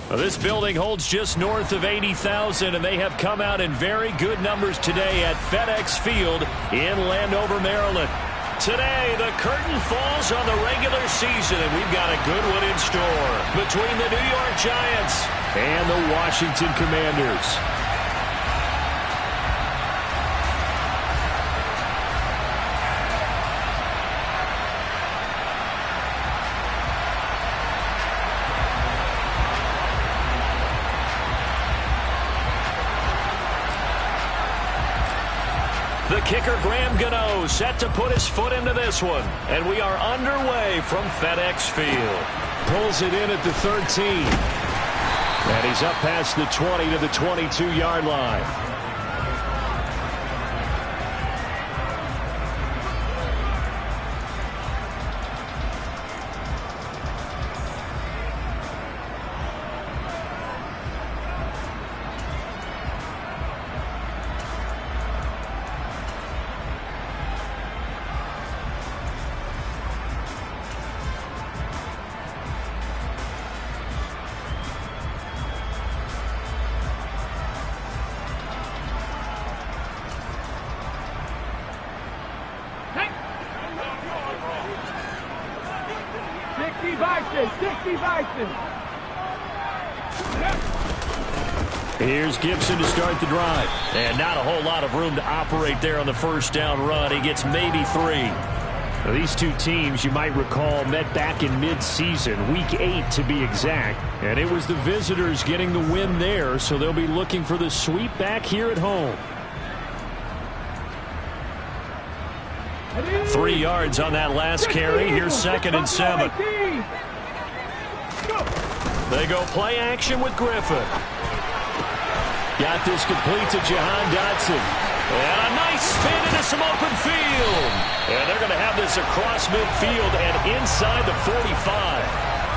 Well, this building holds just north of 80,000, and they have come out in very good numbers today at FedEx Field in Landover, Maryland. Today, the curtain falls on the regular season, and we've got a good one in store between the New York Giants and the Washington Commanders. The kicker, Graham Gano, set to put his foot into this one. And we are underway from FedEx Field. Pulls it in at the 13. And he's up past the 20 to the 22-yard line. Here's Gibson to start the drive. And not a whole lot of room to operate there on the first down run. He gets maybe 3. Now, these two teams, you might recall, met back in mid-season, Week 8 to be exact. And it was the visitors getting the win there, so they'll be looking for the sweep back here at home. 3 yards on that last carry. Here's 2nd and 7. They go play action with Griffin. Got this complete to Jahan Dotson. And a nice spin into some open field. And they're going to have this across midfield and inside the 45.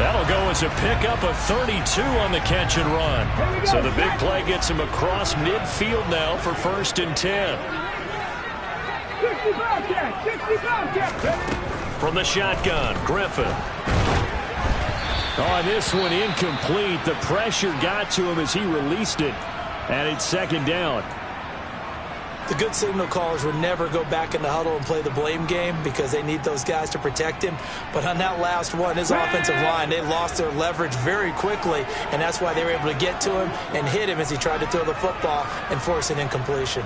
That'll go as a pickup of 32 on the catch and run. So the big play gets him across midfield now for 1st and 10. From the shotgun, Griffin. On this one, incomplete. The pressure got to him as he released it. And it's 2nd down. The good signal callers would never go back in the huddle and play the blame game because they need those guys to protect him. But on that last one, his offensive line, they lost their leverage very quickly, and that's why they were able to get to him and hit him as he tried to throw the football and force an incompletion.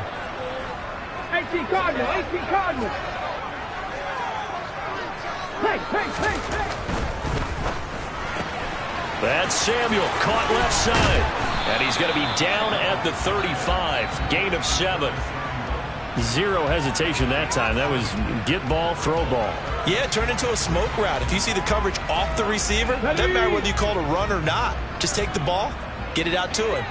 18 Cardinal, 18 Cardinal. Hey. That's Samuel, caught left side. And he's going to be down at the 35. Gain of 7. Zero hesitation that time. That was get ball, throw ball. Yeah, turn into a smoke route. If you see the coverage off the receiver, doesn't matter whether you call it a run or not. Just take the ball, get it out to him.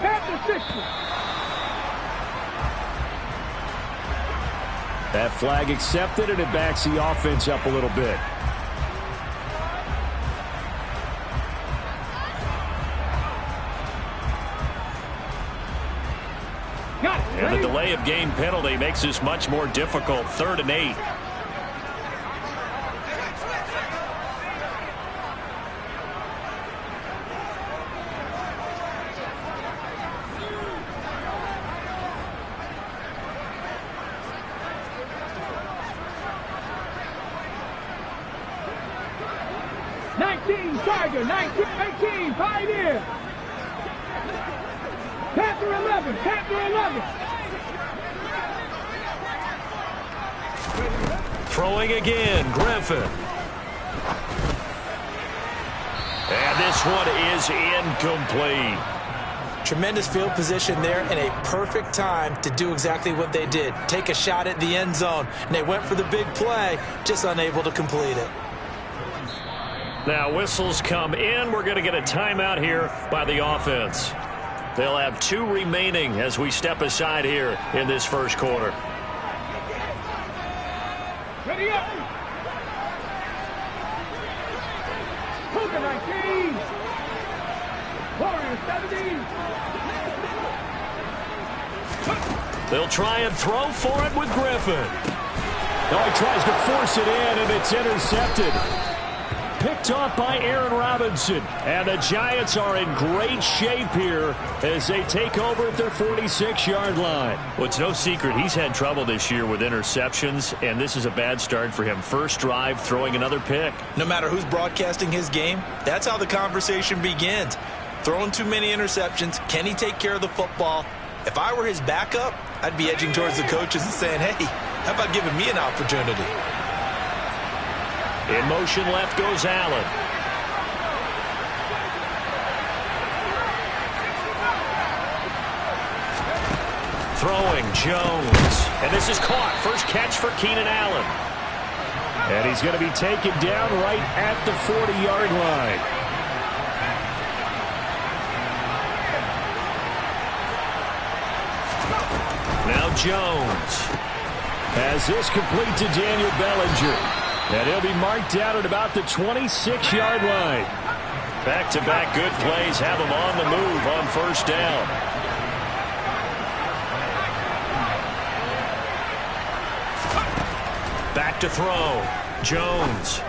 Panther 60. That flag accepted, and it backs the offense up a little bit. And the delay of game penalty makes this much more difficult. 3rd and 8. Tiger, 19, Pioneer. Panther 11, Panther 11. Throwing again, Griffin. And this one is incomplete. Tremendous field position there and a perfect time to do exactly what they did. Take a shot at the end zone. And they went for the big play, just unable to complete it. Now whistles come in. We're going to get a timeout here by the offense. They'll have 2 remaining as we step aside here in this first quarter. Ready up. Cougar 19. Warriors 17. They'll try and throw for it with Griffin. No, he tries to force it in, and it's intercepted. Picked off by Aaron Robinson. And the Giants are in great shape here as they take over at their 46-yard line. Well, it's no secret he's had trouble this year with interceptions, and this is a bad start for him. First drive, throwing another pick. No matter who's broadcasting his game, that's how the conversation begins. Throwing too many interceptions. Can he take care of the football? If I were his backup, I'd be edging towards the coaches and saying, hey, how about giving me an opportunity? In motion left goes Allen. Throwing Jones. And this is caught. First catch for Keenan Allen. And he's going to be taken down right at the 40-yard line. Now Jones has this complete to Daniel Bellinger. And he'll be marked down at about the 26-yard line. Back-to-back good plays have him on the move on first down. Back to throw. Jones.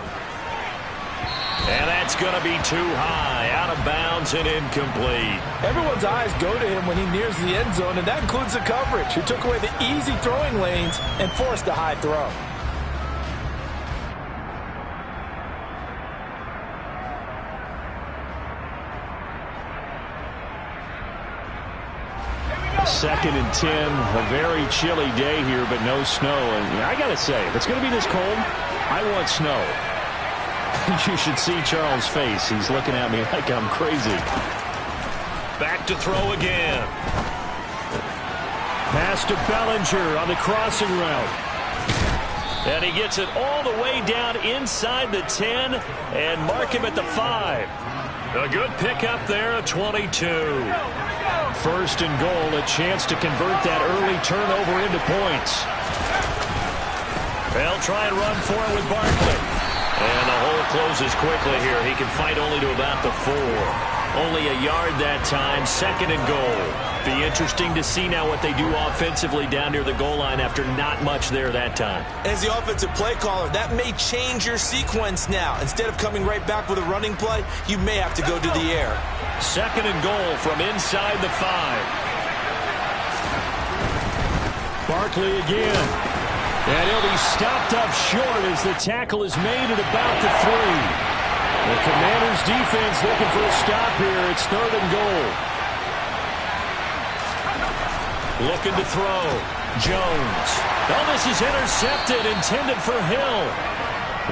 And that's going to be too high. Out of bounds and incomplete. Everyone's eyes go to him when he nears the end zone, and that includes the coverage. He took away the easy throwing lanes and forced a high throw. Second and 10, a very chilly day here, but no snow. And I got to say, if it's going to be this cold, I want snow. You should see Charles' face. He's looking at me like I'm crazy. Back to throw again. Pass to Bellinger on the crossing route. And he gets it all the way down inside the 10 and mark him at the 5. A good pickup there at 22. First and goal, a chance to convert that early turnover into points. They'll try and run for it with Barkley. And the hole closes quickly here. He can fight only to about the 4. Only a yard that time, second and goal. Be interesting to see now what they do offensively down near the goal line after not much there that time. As the offensive play caller, that may change your sequence now. Instead of coming right back with a running play, you may have to go to the air. Second and goal from inside the 5. Barkley again. And he'll be stopped up short as the tackle is made at about the 3. The Commanders defense looking for a stop here. It's third and goal. Looking to throw. Jones. Oh, this is intercepted, intended for Hill.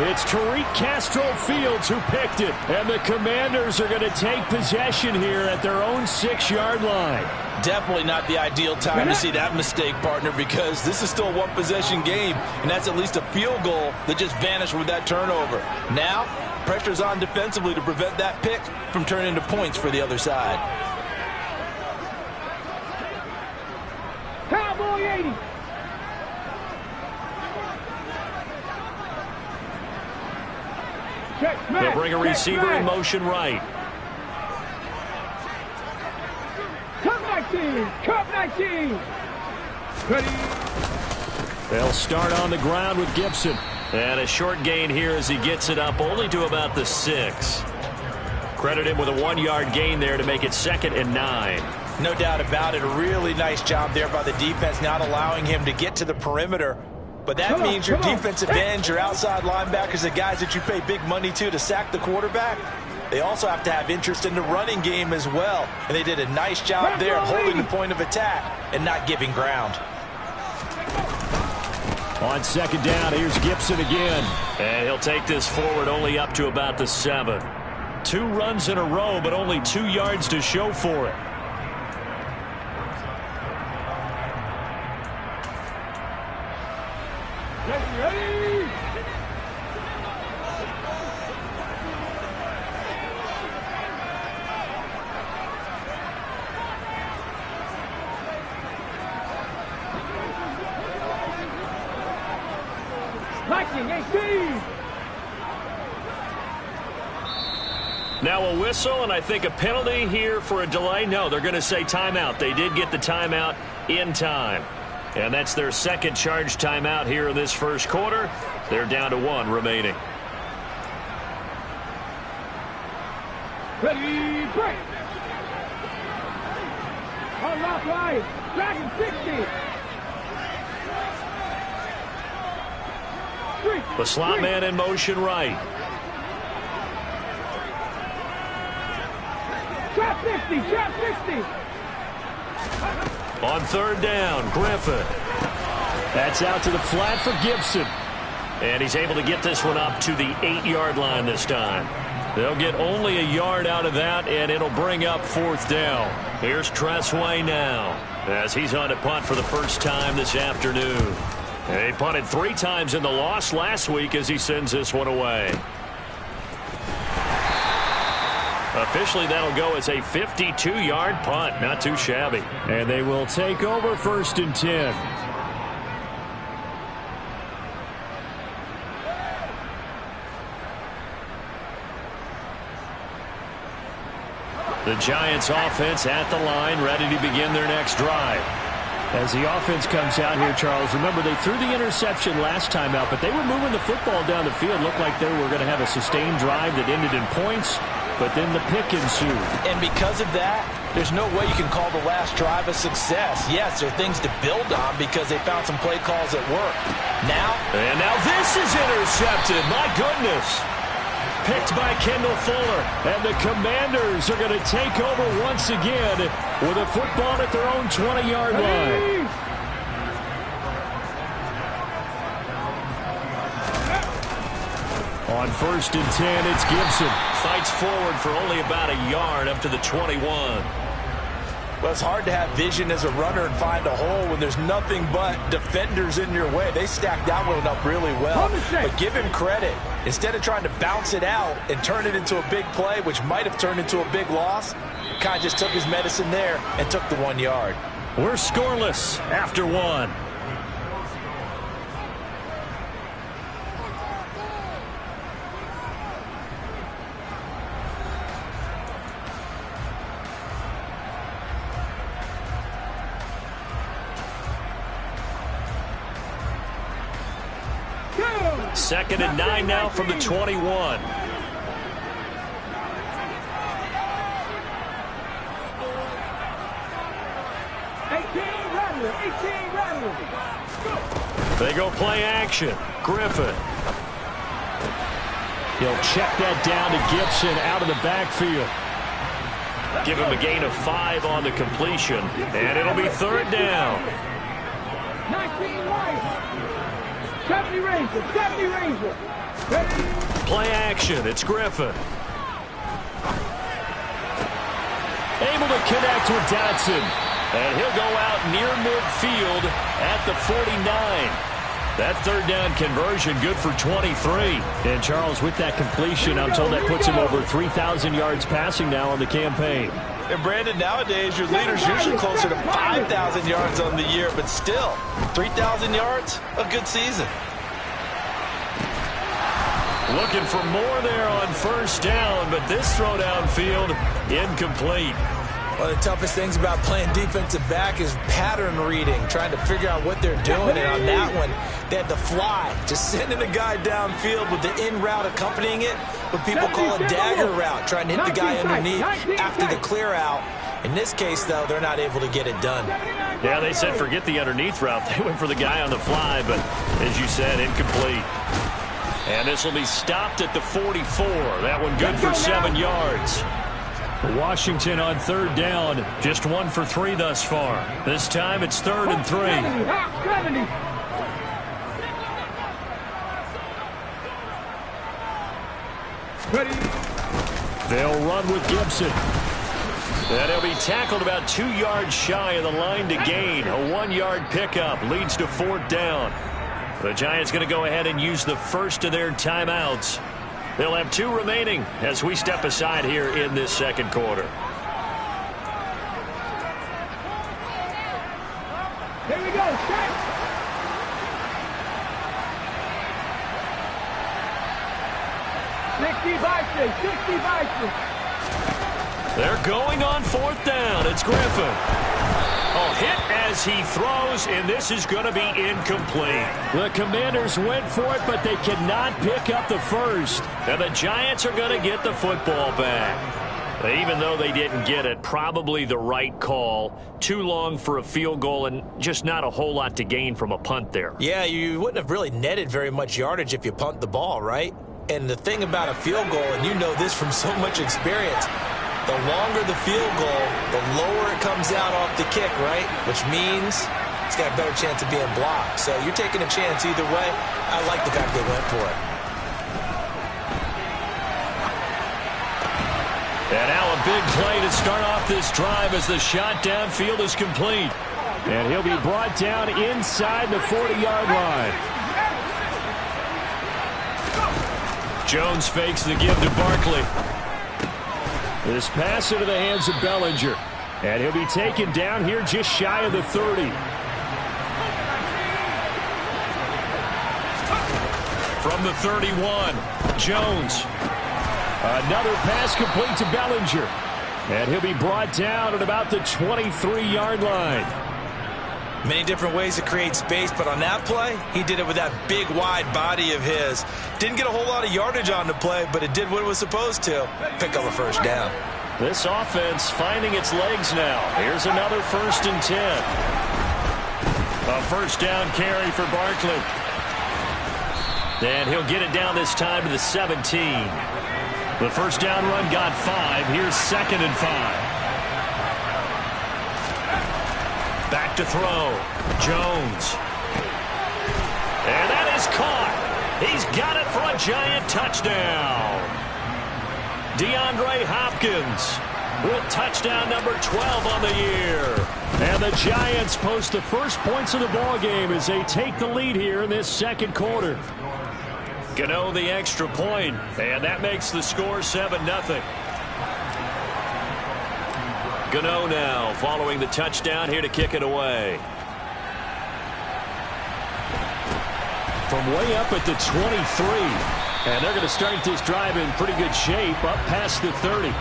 It's Tariq Castro-Fields who picked it. And the Commanders are going to take possession here at their own 6-yard line. Definitely not the ideal time to see that mistake, partner, because this is still a one-possession game, and that's at least a field goal that just vanished with that turnover. Now, pressure's on defensively to prevent that pick from turning into points for the other side. Cowboy 80. They'll bring a receiver in motion right. Cup 19. Cup 19. Ready. They'll start on the ground with Gibson. And a short gain here as he gets it up only to about the 6. Credit him with a 1-yard gain there to make it 2nd and 9. No doubt about it. A really nice job there by the defense, not allowing him to get to the perimeter. But that means your defensive ends, your outside linebackers, the guys that you pay big money to sack the quarterback, they also have to have interest in the running game as well. And they did a nice job there of holding the point of attack and not giving ground. On second down, here's Gibson again. And he'll take this forward only up to about the 7. 2 runs in a row, but only 2 yards to show for it. Ready. Lightning 18. Now a whistle, and I think a penalty here for a delay. No, they're going to say timeout. They did get the timeout in time. And that's their second charge timeout here in this first quarter. They're down to 1 remaining. Ready, break. On rock right. Dragon 60. The slot man in motion right. Trap 50, trap 50. On third down, Griffin. That's out to the flat for Gibson. And he's able to get this one up to the 8-yard line this time. They'll get only a yard out of that, and it'll bring up 4th down. Here's Tressway now, as he's on to punt for the first time this afternoon. And he punted 3 times in the loss last week as he sends this one away. Officially, that'll go as a 52-yard punt. Not too shabby. And they will take over 1st and 10. The Giants offense at the line, ready to begin their next drive. As the offense comes out here, Charles, remember they threw the interception last time out, but they were moving the football down the field. Looked like they were going to have a sustained drive that ended in points, but then the pick ensued. And because of that, there's no way you can call the last drive a success. Yes, there are things to build on because they found some play calls that work. Now this is intercepted. My goodness. Picked by Kendall Fuller. And the Commanders are going to take over once again with a football at their own 20-yard line. On 1st and 10, it's Gibson. Fights forward for only about a yard up to the 21. Well, it's hard to have vision as a runner and find a hole when there's nothing but defenders in your way. They stacked that one up really well. But give him credit. Instead of trying to bounce it out and turn it into a big play, which might have turned into a big loss, kind of just took his medicine there and took the 1 yard. We're scoreless after 1. Second and 9 now from the 21. 18 Rattler. They go play action. Griffin. He'll check that down to Gibson out of the backfield. Give him a gain of 5 on the completion. And it'll be 3rd down. 19 right. 70 Razor. Ready? Play action. It's Griffin. Able to connect with Dotson. And he'll go out near midfield at the 49. That 3rd down conversion good for 23. And Charles, with that completion, I'm told that puts him over 3,000 yards passing now on the campaign. And Brandon, nowadays your leader's usually closer to 5,000 yards on the year, but still, 3,000 yards, a good season. Looking for more there on 1st down, but this throw downfield incomplete. One of the toughest things about playing defensive back is pattern reading, trying to figure out what they're doing. And on that one, they had to fly, just sending a guy downfield with the in route accompanying it, what people call a dagger route, trying to hit the guy underneath after the clear out. In this case, though, they're not able to get it done. Yeah, they said forget the underneath route. They went for the guy on the fly, but as you said, incomplete. And this will be stopped at the 44. That one good for 7 yards. Washington on 3rd down, just 1 for 3 thus far. This time it's 3rd and 3. Ready? They'll run with Gibson. And he'll be tackled about 2 yards shy of the line to gain. A 1-yard pickup leads to 4th down. The Giants going to go ahead and use the first of their timeouts. They'll have 2 remaining as we step aside here in this second quarter. Here we go. Set. 60 by 6. 60 by 6. They're going on 4th down. It's Griffin. Oh, hit as he throws, and this is going to be incomplete. The Commanders went for it, but they cannot pick up the first. And the Giants are going to get the football back. Even though they didn't get it, probably the right call. Too long for a field goal and just not a whole lot to gain from a punt there. Yeah, you wouldn't have really netted very much yardage if you punt the ball, right? And the thing about a field goal, and you know this from so much experience, the longer the field goal, the lower it comes out off the kick, right? Which means it's got a better chance of being blocked. So you're taking a chance either way. I like the fact they went for it. And now a big play to start off this drive as the shot downfield is complete. And he'll be brought down inside the 40-yard line. Jones fakes the give to Barkley. This pass into the hands of Bellinger. And he'll be taken down here just shy of the 30. From the 31, Jones. Another pass complete to Bellinger. And he'll be brought down at about the 23-yard line. Many different ways to create space, but on that play, he did it with that big, wide body of his. Didn't get a whole lot of yardage on the play, but it did what it was supposed to. Pick up a first down. This offense finding its legs now. Here's another 1st and 10. A first down carry for Barkley. And he'll get it down this time to the 17. The first down run got 5. Here's 2nd and 5. Back to throw. Jones. And that is caught. He's got it for a Giant touchdown. DeAndre Hopkins with touchdown number 12 on the year. And the Giants post the first points of the ball game as they take the lead here in this 2nd quarter. Gano the extra point, and that makes the score 7-0. Gano now following the touchdown here to kick it away. From way up at the 23. And they're going to start this drive in pretty good shape up past the 30.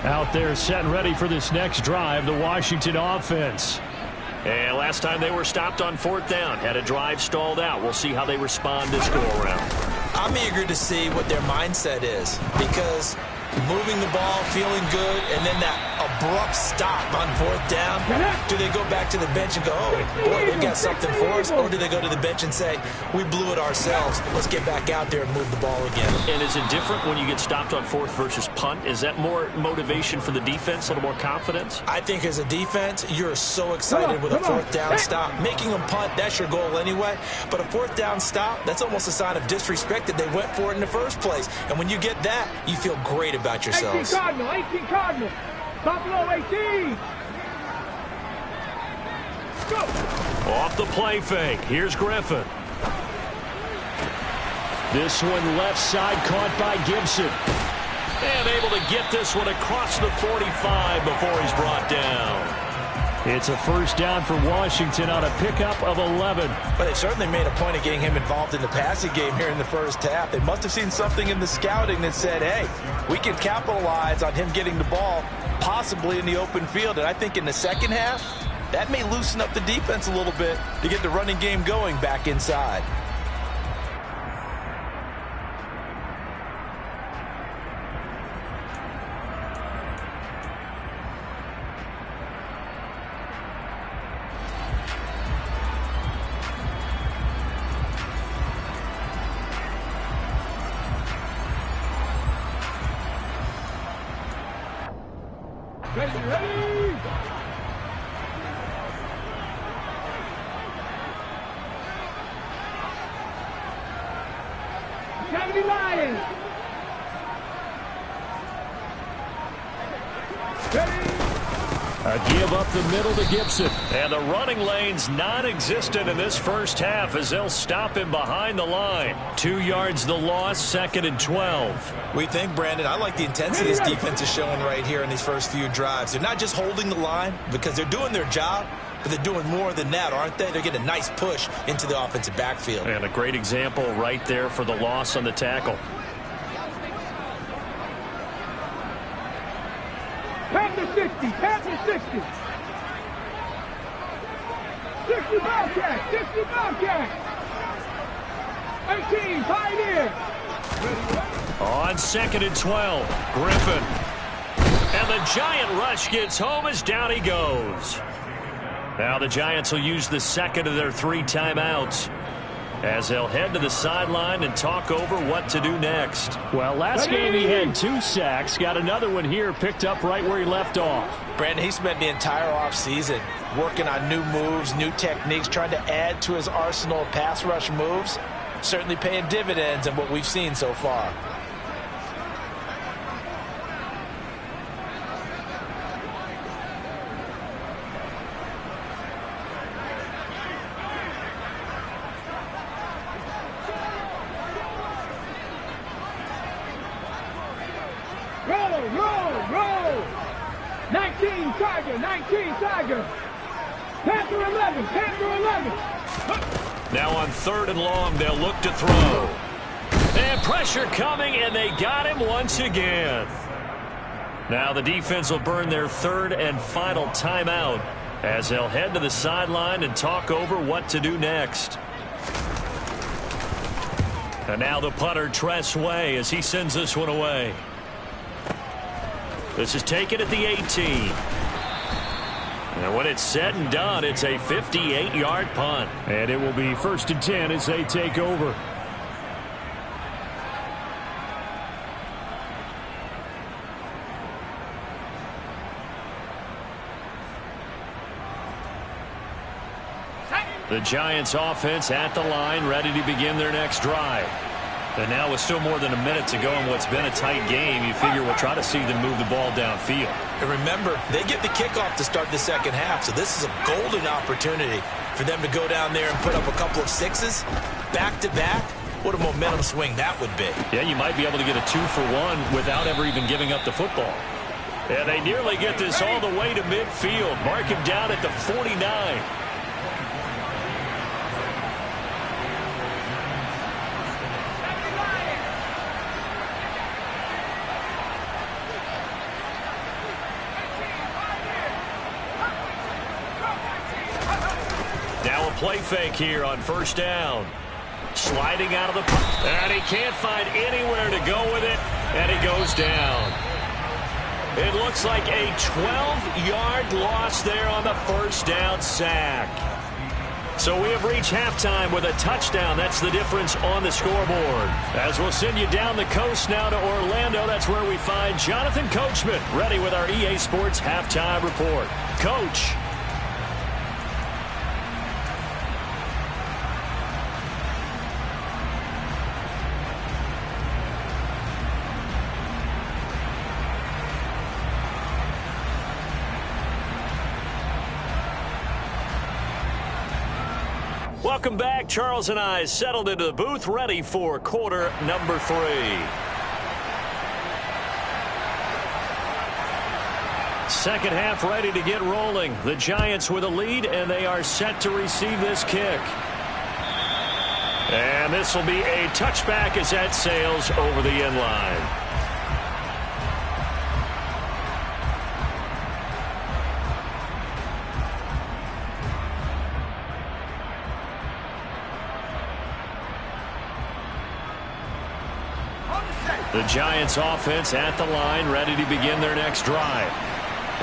Out there set and ready for this next drive, the Washington offense. And last time they were stopped on 4th down, had a drive stalled out. We'll see how they respond this go-around. I'm eager to see what their mindset is, because moving the ball, feeling good, and then that abrupt stop on 4th down, do they go back to the bench and go, oh, boy, they've got something for us, or do they go to the bench and say, we blew it ourselves, let's get back out there and move the ball again? And is it different when you get stopped on 4th versus punt? Is that more motivation for the defense, a little more confidence? I think as a defense, you're so excited with a 4th down stop. Making them punt, that's your goal anyway, but a 4th down stop, that's almost a sign of disrespect that they went for it in the first place. And when you get that, you feel great about yourselves. 18 Cardinal, 18 Cardinal. Buffalo 18. Go. Off the play fake. Here's Griffin. This one left side caught by Gibson. And able to get this one across the 45 before he's brought down. It's a first down for Washington on a pickup of 11. But they certainly made a point of getting him involved in the passing game here in the first half. They must have seen something in the scouting that said, hey, we can capitalize on him getting the ball possibly in the open field. And I think in the second half, that may loosen up the defense a little bit to get the running game going back inside. Ready, ready. Academy Lions. Ready. A give up the middle to Gibson. And the running lane's non-existent in this first half as they'll stop him behind the line. 2 yards the loss, 2nd and 12. We think, Brandon, I like the intensity this defense is showing right here in these first few drives. They're not just holding the line because they're doing their job, but they're doing more than that, aren't they? They're getting a nice push into the offensive backfield. And a great example right there for the loss on the tackle. Panther 60, Panther 60. 60 Bobcat, 60 Bobcat. 18, Pioneer. On 2nd and 12, Griffin. And the Giant rush gets home as down he goes. Now the Giants will use the second of their 3 timeouts as they'll head to the sideline and talk over what to do next. Well, last game he had 2 sacks. Got another one here, picked up right where he left off. Brandon, he spent the entire offseason working on new moves, new techniques, trying to add to his arsenal of pass rush moves. Certainly paying dividends in what we've seen so far. Roll. 19 Tiger, 19 Tiger. Panther 11, Panther 11. Now on 3rd and long, they'll look to throw. And pressure coming, and they got him once again. Now the defense will burn their 3rd and final timeout as they'll head to the sideline and talk over what to do next. And now the punter, Tress Way, as he sends this one away. This is taken at the 18. And when it's said and done, it's a 58-yard punt. And it will be 1st and 10 as they take over. The Giants offense at the line, ready to begin their next drive. And now with still more than a minute to go in what's been a tight game, you figure we'll try to see them move the ball downfield. And remember, they get the kickoff to start the second half, so this is a golden opportunity for them to go down there and put up a couple of 6s back-to-back. What a momentum swing that would be. Yeah, you might be able to get a 2-for-1 without ever even giving up the football. And they nearly get this all the way to midfield. Mark him down at the 49. Play fake here on 1st down. Sliding out of the pocket. And he can't find anywhere to go with it. And he goes down. It looks like a 12-yard loss there on the 1st down sack. So we have reached halftime with a touchdown. That's the difference on the scoreboard. As we'll send you down the coast now to Orlando, that's where we find Jonathan Coachman ready with our EA Sports halftime report. Coach. Welcome back. Charles and I settled into the booth, ready for quarter number 3. Second half ready to get rolling. The Giants with a lead, and they are set to receive this kick. And this will be a touchback as that sails over the end line. The Giants offense at the line, ready to begin their next drive.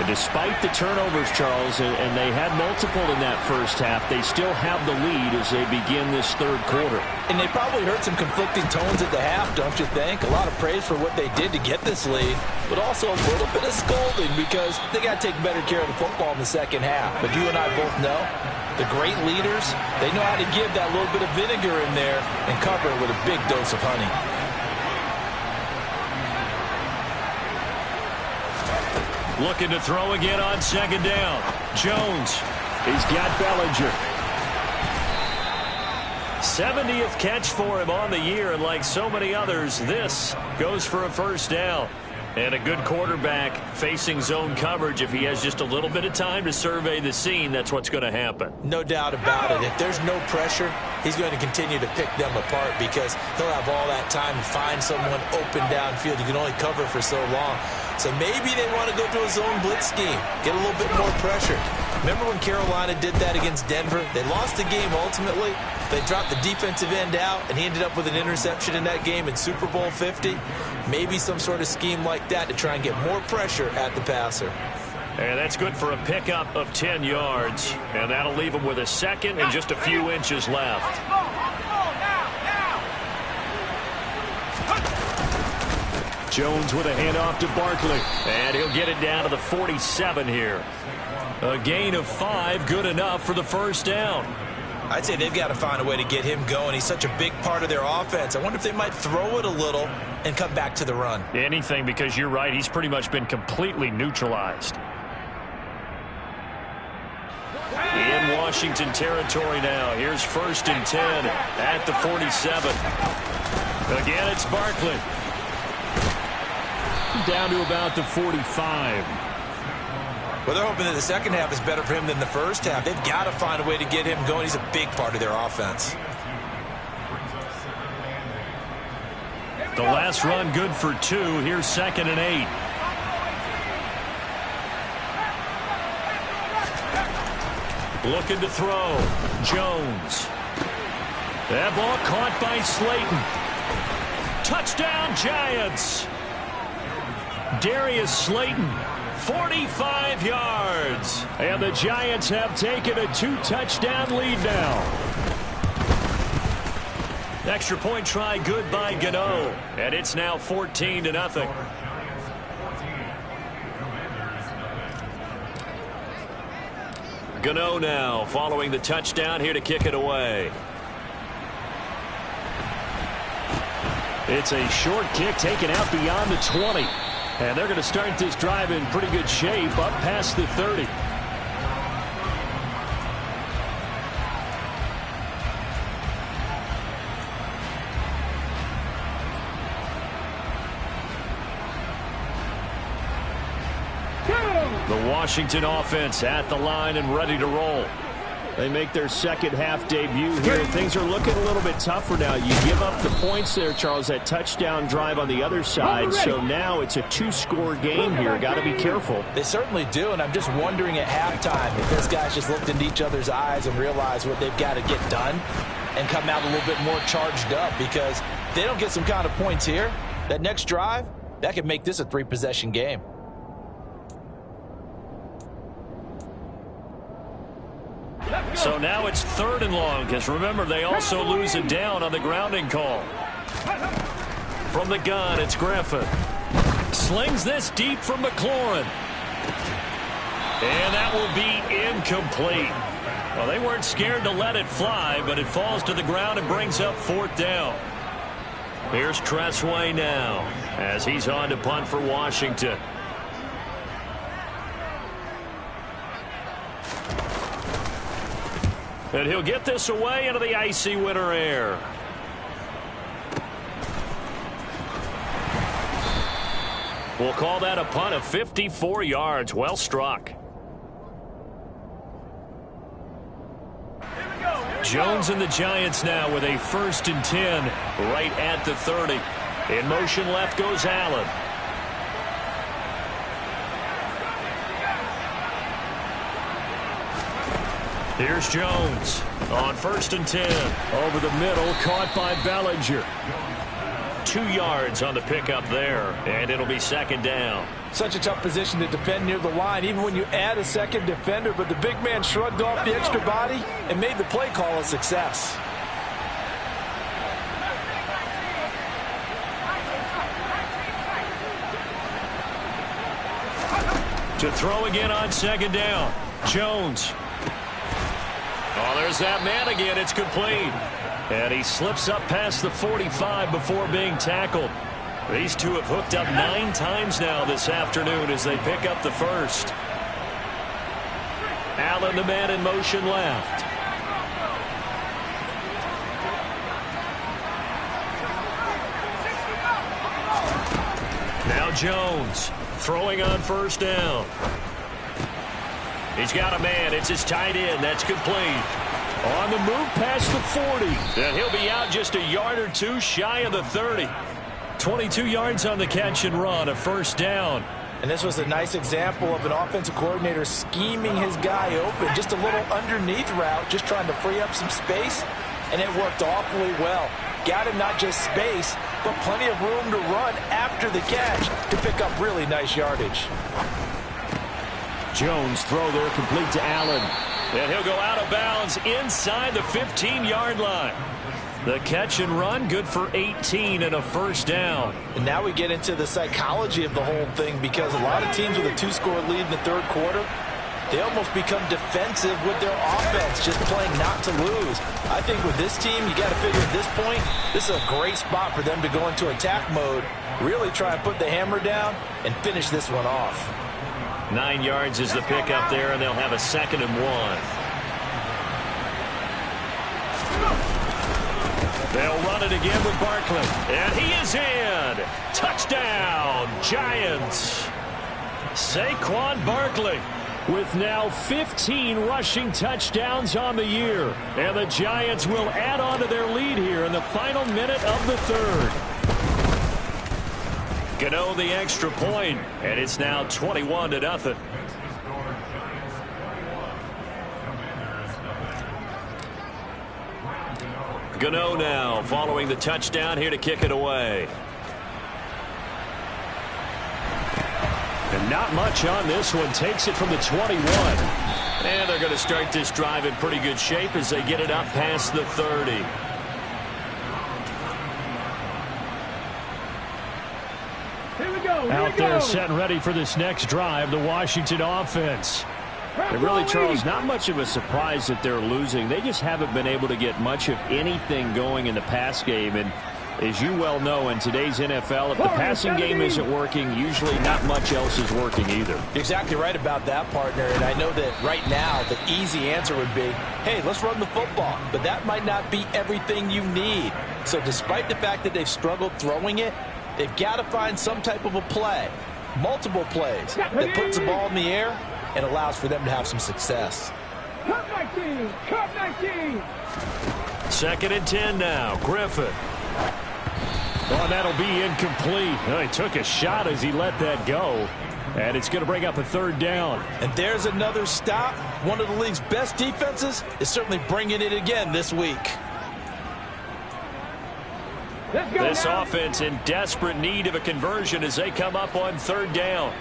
And despite the turnovers, Charles, and they had multiple in that first half, they still have the lead as they begin this 3rd quarter. And they probably heard some conflicting tones at the half, don't you think? A lot of praise for what they did to get this lead, but also a little bit of scolding because they got to take better care of the football in the second half. But you and I both know the great leaders, they know how to give that little bit of vinegar in there and cover it with a big dose of honey. Looking to throw again on second down. Jones. He's got Bellinger. 70th catch for him on the year, and like so many others, this goes for a first down. And a good quarterback facing zone coverage. If he has just a little bit of time to survey the scene, that's what's going to happen. No doubt about it. If there's no pressure, he's going to continue to pick them apart because he'll have all that time to find someone open downfield. You can only cover for so long. So maybe they want to go to a zone blitz scheme, get a little bit more pressure. Remember when Carolina did that against Denver? They lost the game ultimately. They dropped the defensive end out, and he ended up with an interception in that game in Super Bowl 50. Maybe some sort of scheme like that to try and get more pressure at the passer. And that's good for a pickup of 10 yards. And that'll leave him with a second and just a few inches left. Jones with a handoff to Barkley. And he'll get it down to the 47 here. A gain of 5, good enough for the first down. I'd say they've got to find a way to get him going. He's such a big part of their offense. I wonder if they might throw it a little and come back to the run. Anything, because you're right. He's pretty much been completely neutralized. In Washington territory now. Here's 1st and 10 at the 47. Again, it's Barkley. Down to about the 45. Well, they're hoping that the second half is better for him than the first half. They've got to find a way to get him going. He's a big part of their offense. The last run good for 2. Here's 2nd and 8. Looking to throw. Jones. That ball caught by Slayton. Touchdown, Giants. Darius Slayton, 45 yards. And the Giants have taken a 2-touchdown lead now. Extra point try good by Gano. And it's now 14-0. Gano now following the touchdown here to kick it away. It's a short kick taken out beyond the 20. And they're going to start this drive in pretty good shape up past the 30. The Washington offense at the line and ready to roll. They make their second half debut here. Things are looking a little bit tougher now. You give up the points there, Charles, that touchdown drive on the other side. So now it's a 2-score game here. Got to be careful. They certainly do, and I'm just wondering at halftime if those guys just looked into each other's eyes and realized what they've got to get done and come out a little bit more charged up, because if they don't get some kind of points here, that next drive, that could make this a 3-possession game. So now it's 3rd and long, because remember, they also lose it down on the grounding call. From the gun, it's Griffin. Slings this deep from McLaurin. And that will be incomplete. Well, they weren't scared to let it fly, but it falls to the ground and brings up 4th down. Here's Tressway now, as he's on to punt for Washington. And he'll get this away into the icy winter air. We'll call that a punt of 54 yards. Well struck. Jones and the Giants now with a 1st and 10 right at the 30. In motion left goes Allen. Here's Jones on 1st and 10. Over the middle, caught by Bellinger. 2 yards on the pickup there, and it'll be 2nd down. Such a tough position to defend near the line, even when you add a second defender, but the big man shrugged off the extra body and made the play call a success. To throw again on 2nd down. Jones. Oh, there's that man again. It's complete. And he slips up past the 45 before being tackled. These two have hooked up 9 times now this afternoon as they pick up the first. Allen, the man in motion left. Now Jones throwing on first down. He's got a man. It's his tight end. That's complete. On the move past the 40. And he'll be out just a yard or two shy of the 30. 22 yards on the catch and run, a first down. And this was a nice example of an offensive coordinator scheming his guy open. Just a little underneath route, just trying to free up some space. And it worked awfully well. Got him not just space, but plenty of room to run after the catch to pick up really nice yardage. Jones throw there complete to Allen. And he'll go out of bounds inside the 15-yard line. The catch and run good for 18 and a first down. And now we get into the psychology of the whole thing, because a lot of teams with a 2-score lead in the third quarter, they almost become defensive with their offense, just playing not to lose. I think with this team, you got to figure at this point, this is a great spot for them to go into attack mode, really try and put the hammer down and finish this one off. 9 yards is the pickup there, and they'll have a 2nd and 1. They'll run it again with Barkley. And he is in. Touchdown, Giants. Saquon Barkley with now 15 rushing touchdowns on the year. And the Giants will add on to their lead here in the final minute of the third. Gano the extra point, and it's now 21-0. Gano now following the touchdown here to kick it away. And not much on this one. Takes it from the 21. And they're going to start this drive in pretty good shape as they get it up past the 30. Here we go. Out there set and ready for this next drive, the Washington offense. And really, Charles, not much of a surprise that they're losing. They just haven't been able to get much of anything going in the pass game. And as you well know, in today's NFL, if the passing game isn't working, usually not much else is working either. You're exactly right about that, partner. And I know that right now the easy answer would be, hey, let's run the football. But that might not be everything you need. So despite the fact that they've struggled throwing it, they've got to find some type of a play, multiple plays, that puts the ball in the air and allows for them to have some success. Cup 19. Cup 19. 2nd and 10 now. Griffin. Oh, that'll be incomplete. Oh, he took a shot as he let that go. And it's going to bring up a 3rd down. And there's another stop. One of the league's best defenses is certainly bringing it again this week. Let's go This now. offense in desperate need of a conversion as they come up on 3rd down.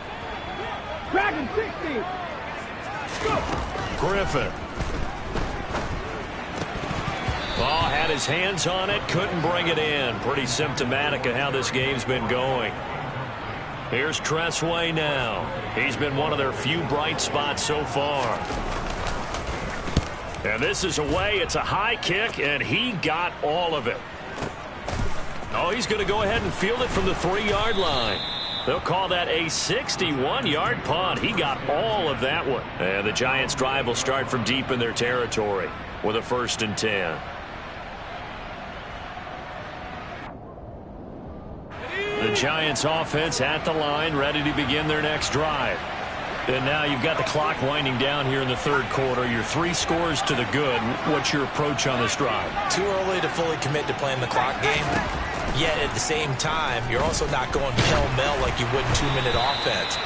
Dragon 60. Go. Griffin. Ball had his hands on it, couldn't bring it in. Pretty symptomatic of how this game's been going. Here's Tressway now. He's been one of their few bright spots so far. And this is away. It's a high kick, and he got all of it. Oh, he's going to go ahead and field it from the 3-yard line. They'll call that a 61-yard punt. He got all of that one. And the Giants' drive will start from deep in their territory with a 1st and 10. The Giants' offense at the line, ready to begin their next drive. And now you've got the clock winding down here in the 3rd quarter. Your 3 scores to the good. What's your approach on this drive? Too early to fully commit to playing the clock game. Yet at the same time, you're also not going pell-mell like you would in 2-minute offense.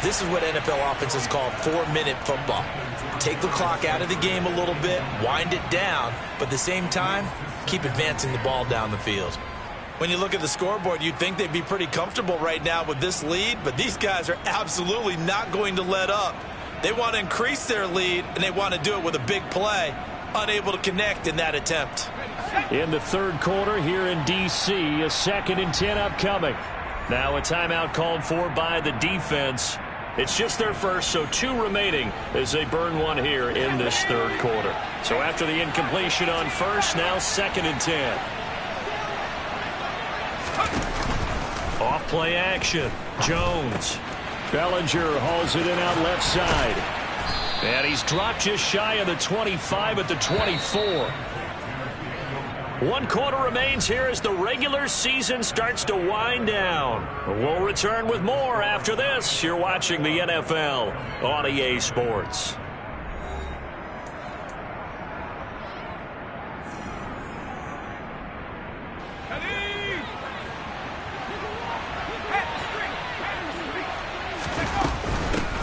This is what NFL offenses call 4-minute football. Take the clock out of the game a little bit, wind it down, but at the same time, keep advancing the ball down the field. When you look at the scoreboard, you'd think they'd be pretty comfortable right now with this lead, but these guys are absolutely not going to let up. They want to increase their lead, and they want to do it with a big play, unable to connect in that attempt. In the 3rd quarter here in D.C., a 2nd and 10 upcoming. Now a timeout called for by the defense. It's just their first, so 2 remaining as they burn one here in this 3rd quarter. So after the incompletion on first, now 2nd and 10. Play action. Jones. Bellinger hauls it in out left side. And he's dropped just shy of the 25 at the 24. 1 quarter remains here as the regular season starts to wind down. We'll return with more after this. You're watching the NFL on EA Sports.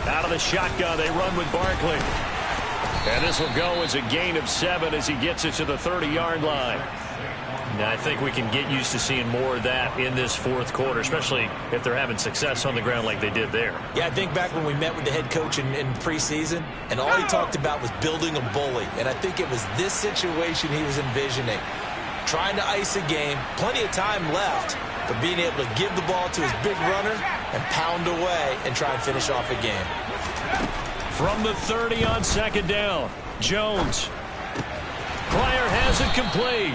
Out of the shotgun, they run with Barkley. And this will go as a gain of 7 as he gets it to the 30-yard line. Now, I think we can get used to seeing more of that in this fourth quarter, especially if they're having success on the ground like they did there. Yeah, I think back when we met with the head coach in preseason, and all he talked about was building a bully. And I think it was this situation he was envisioning. Trying to ice a game, plenty of time left, but being able to give the ball to his big runner and pound away and try and finish off a game. From the 30 on second down, Jones. Pryor has it complete.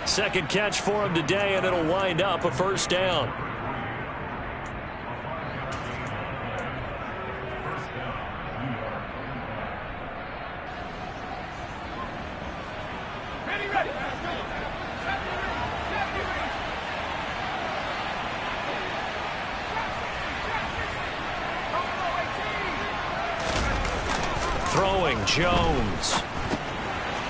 Second catch for him today, and it'll wind up a first down. Ready. Throwing, Jones.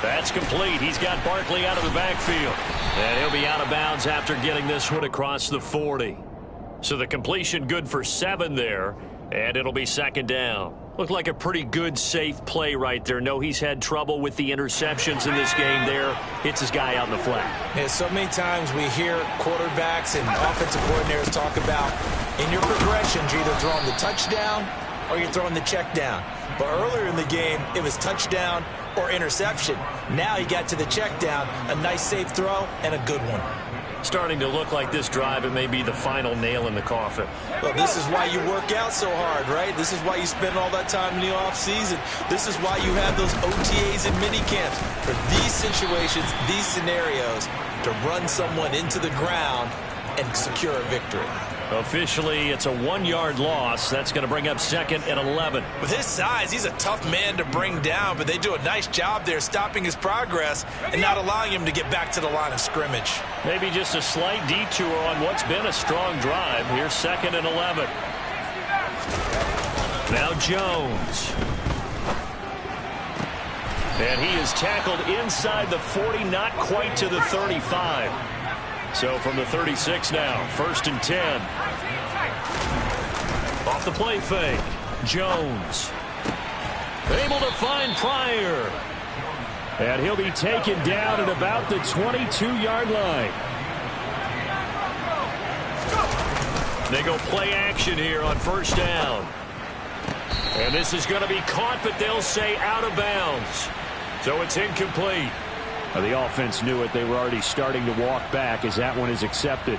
That's complete. He's got Barkley out of the backfield. And he'll be out of bounds after getting this one across the 40. So the completion good for 7 there, and it'll be second down. Looked like a pretty good, safe play right there. No, he's had trouble with the interceptions in this game there. Hits his guy out in the flat. Yeah, so many times we hear quarterbacks and offensive coordinators talk about in your progressions, you're either throwing the touchdown or you're throwing the check down. But earlier in the game, it was touchdown or interception. Now he got to the check down, a nice safe throw, and a good one. Starting to look like this drive, it may be the final nail in the coffin. Well, this is why you work out so hard, right? This is why you spend all that time in the offseason. This is why you have those OTAs and mini camps. For these situations, these scenarios, to run someone into the ground and secure a victory. Officially, it's a 1-yard loss. That's going to bring up second and 11. With his size, he's a tough man to bring down, but they do a nice job there stopping his progress and not allowing him to get back to the line of scrimmage. Maybe just a slight detour on what's been a strong drive. Here's second and 11. Now Jones. And he is tackled inside the 40, not quite to the 35. So from the 36 now, first and 10. Off the play fake, Jones. Able to find Pryor. And he'll be taken down at about the 22-yard line. They go play action here on first down. And this is going to be caught, but they'll say out of bounds. So it's incomplete. The offense knew it. They were already starting to walk back as that one is accepted.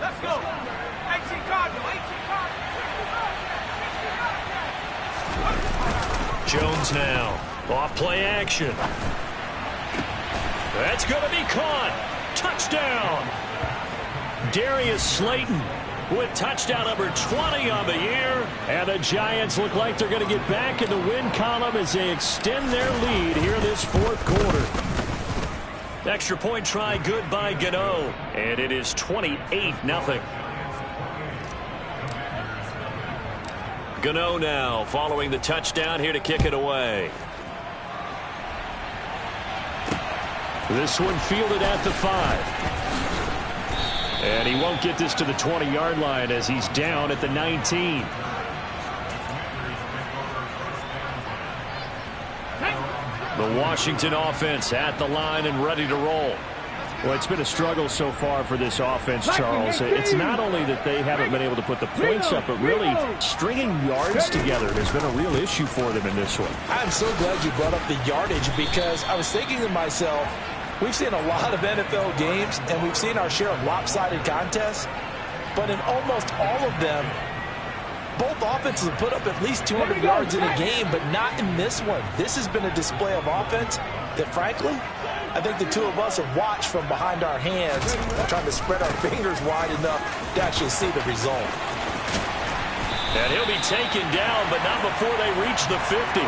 Let's go. 18 Cardinal. Jones now. Off play action. That's going to be caught. Touchdown. Darius Slayton with touchdown number 20 on the year. And the Giants look like they're going to get back in the win column as they extend their lead here this fourth quarter. Extra point try good by Gano. And it is 28-0. Gano now following the touchdown here to kick it away. This one fielded at the 5. And he won't get this to the 20-yard line as he's down at the 19. The Washington offense at the line and ready to roll. Well, it's been a struggle so far for this offense, Charles. It's not only that they haven't been able to put the points up, but really stringing yards together has been a real issue for them in this one. I'm so glad you brought up the yardage because I was thinking to myself, we've seen a lot of NFL games, and we've seen our share of lopsided contests. But in almost all of them, both offenses have put up at least 200 yards in a game, but not in this one. This has been a display of offense that, frankly, I think the two of us have watched from behind our hands, trying to spread our fingers wide enough to actually see the result. And he'll be taken down, but not before they reach the 50.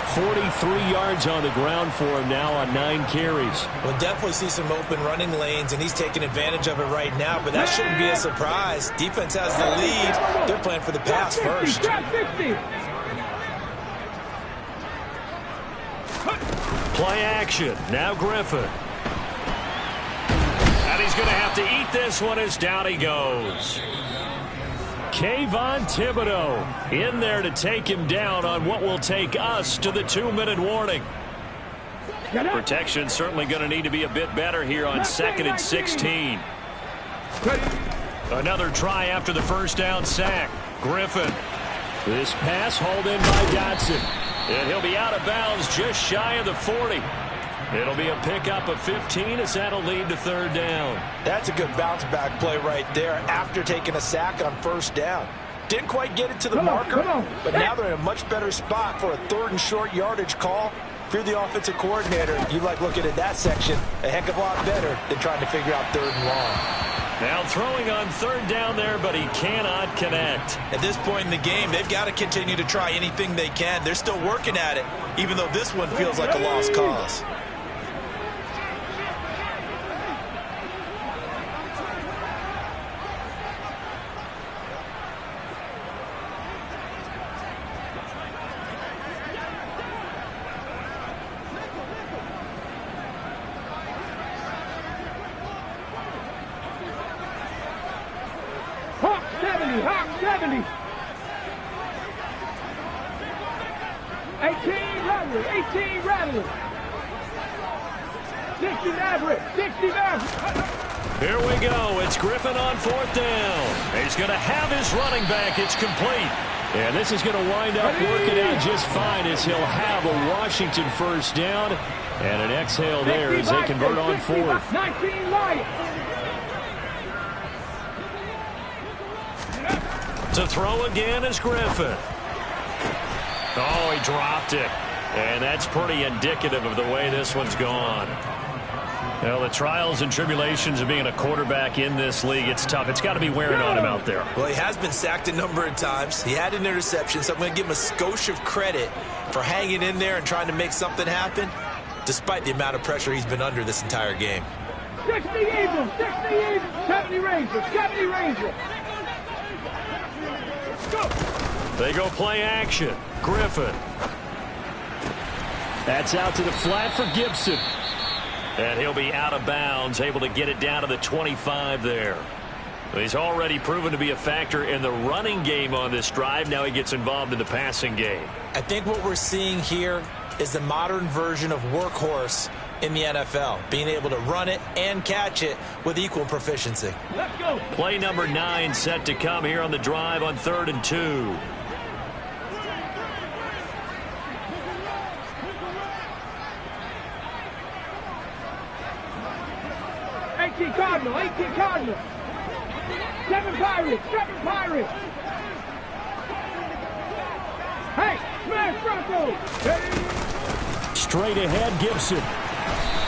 43 yards on the ground for him now on 9 carries. We'll definitely see some open running lanes, and he's taking advantage of it right now, but that shouldn't be a surprise. Defense has the lead. They're playing for the pass first. Play action. Now Griffin. And he's going to have to eat this one as down he goes. Kayvon Thibodeau in there to take him down on what will take us to the 2-minute warning. Protection certainly going to need to be a bit better here on 2nd and 16. Another try after the first down sack. Griffin. This pass hauled in by Dotson. And he'll be out of bounds just shy of the 40. It'll be a pickup of 15 as that'll lead to 3rd down. That's a good bounce back play right there after taking a sack on 1st down. Didn't quite get it to the marker, but now they're in a much better spot for a 3rd and short yardage call. If you're the offensive coordinator, you like looking at that section a heck of a lot better than trying to figure out 3rd and long. Now throwing on 3rd down there, but he cannot connect. At this point in the game, they've got to continue to try anything they can. They're still working at it, even though this one feels like a lost cause. Hawk 70, Hawk 70. 18 Rattler. 60 Maverick, 60 Maverick. Here we go. It's Griffin on 4th down. He's going to have his running back. It's complete. And this is going to wind up working out just fine as he'll have a Washington 1st down. And an exhale there as they convert on 4th. 19 Lions. To throw again is Griffin. Oh, he dropped it. And that's pretty indicative of the way this one's gone. Well, the trials and tribulations of being a quarterback in this league, it's tough. It's got to be wearing on him out there. Well, he has been sacked a number of times. He had an interception, so I'm going to give him a skosh of credit for hanging in there and trying to make something happen, despite the amount of pressure he's been under this entire game. 60 Eagles, 70 Rangers, 70 Rangers. Go. They go play action. Griffin. That's out to the flat for Gibson. And he'll be out of bounds, able to get it down to the 25 there. He's already proven to be a factor in the running game on this drive. Now he gets involved in the passing game. I think what we're seeing here is the modern version of workhorse in the NFL, being able to run it and catch it with equal proficiency. Let's go. Play number 9 set to come here on the drive on 3rd and 2. 18 Cardinal, 18 Cardinal. 7 Pirates, 7 Pirates. Hey, smash Bronco. Hey. Straight ahead, Gibson.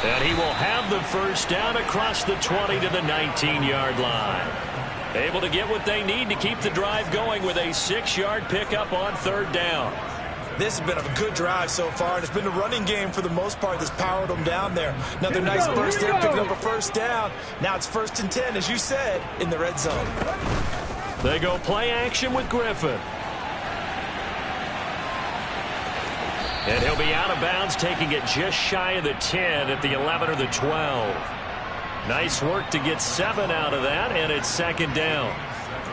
And he will have the 1st down across the 20 to the 19-yard line. Able to get what they need to keep the drive going with a 6-yard pickup on 3rd down. This has been a good drive so far, and it's been a running game for the most part that's powered them down there. Another nice burst there, picking up a 1st down. Now it's 1st and 10, as you said, in the red zone. They go play action with Griffin. And he'll be out of bounds, taking it just shy of the 10 at the 11 or the 12. Nice work to get 7 out of that, and it's 2nd down.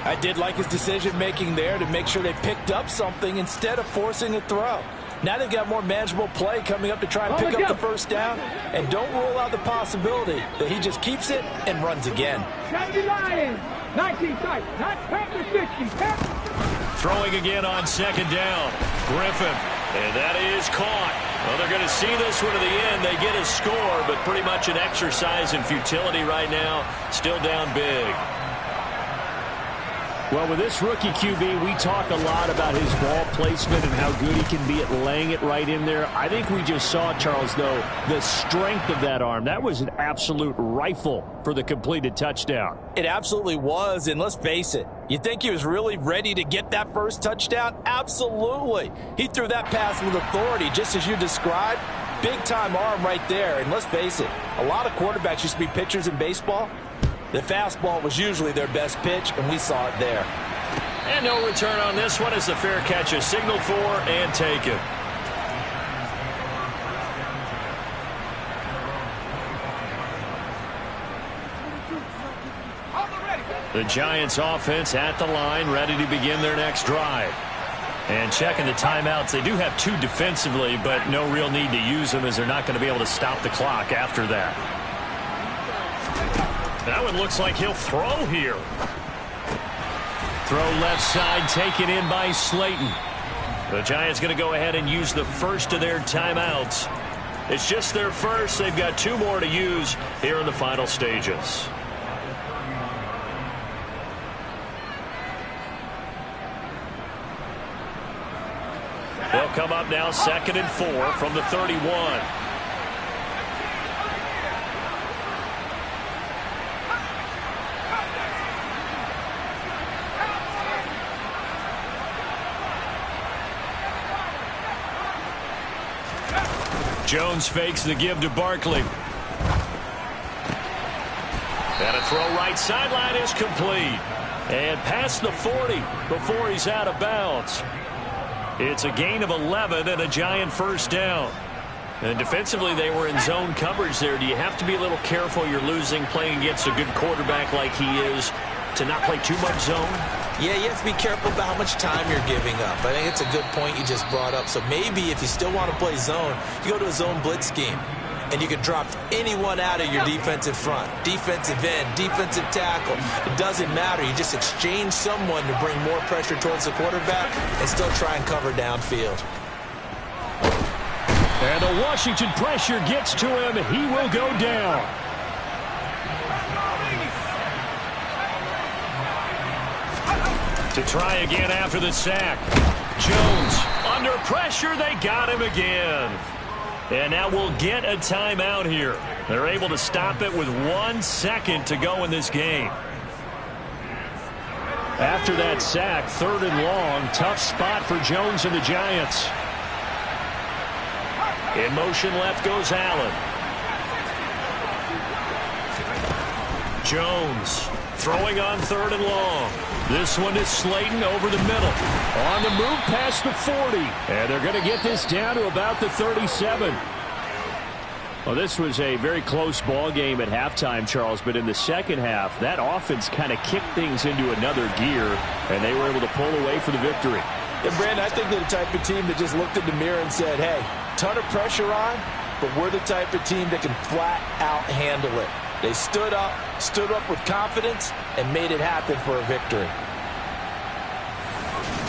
I did like his decision-making there to make sure they picked up something instead of forcing a throw. Now they've got more manageable play coming up to try and pick up the 1st down, and don't rule out the possibility that he just keeps it and runs again. 70 Lions, 19 sight, not Panther 60. Throwing again on 2nd down. Griffin, and that is caught. Well, they're going to see this one to the end. They get a score, but pretty much an exercise in futility right now. Still down big. Well, with this rookie QB, we talk a lot about his ball placement and how good he can be at laying it right in there. I think we just saw, Charles, though, the strength of that arm. That was an absolute rifle for the completed touchdown. It absolutely was, and let's face it, you think he was really ready to get that first touchdown? Absolutely. He threw that pass with authority, just as you described. Big-time arm right there, and let's face it, a lot of quarterbacks used to be pitchers in baseball. The fastball was usually their best pitch, and we saw it there. And no return on this one as the fair catch is signaled for and taken. The Giants offense at the line, ready to begin their next drive. And checking the timeouts, they do have 2 defensively, but no real need to use them as they're not going to be able to stop the clock after that. That one looks like he'll throw here. Throw left side, taken in by Slayton. The Giants going to go ahead and use the first of their timeouts. It's just their first. They've got 2 more to use here in the final stages. They'll come up now 2nd and 4 from the 31. Jones fakes the give to Barkley. And a throw right sideline is complete. And past the 40 before he's out of bounds. It's a gain of 11 and a Giant first down. And defensively, they were in zone coverage there. Do you have to be a little careful you're losing playing against a good quarterback like he is to not play too much zone? Yeah, you have to be careful about how much time you're giving up. I think it's a good point you just brought up. So maybe if you still want to play zone, you go to a zone blitz scheme. And you can drop anyone out of your defensive front. Defensive end, defensive tackle. It doesn't matter. You just exchange someone to bring more pressure towards the quarterback and still try and cover downfield. And the Washington pressure gets to him. He will go down. To try again after the sack. Jones under pressure. They got him again. And now we'll get a timeout here. They're able to stop it with 1 second to go in this game. After that sack, 3rd and long. Tough spot for Jones and the Giants. In motion left goes Allen. Jones throwing on 3rd and long. This one is Slayton over the middle. On the move past the 40. And they're going to get this down to about the 37. Well, this was a very close ball game at halftime, Charles, but in the second half, that offense kind of kicked things into another gear, and they were able to pull away for the victory. And, Brandon, I think they're the type of team that just looked in the mirror and said, hey, ton of pressure on, but we're the type of team that can flat out handle it. They stood up with confidence, and made it happen for a victory.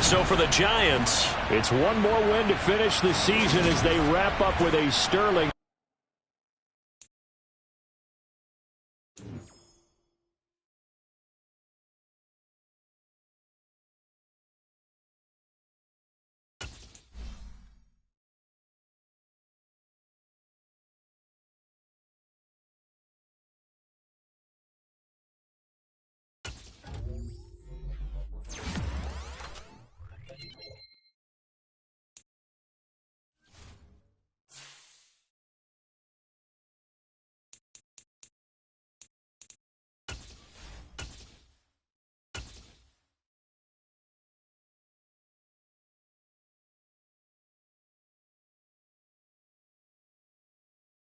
So for the Giants, it's one more win to finish the season as they wrap up with a sterling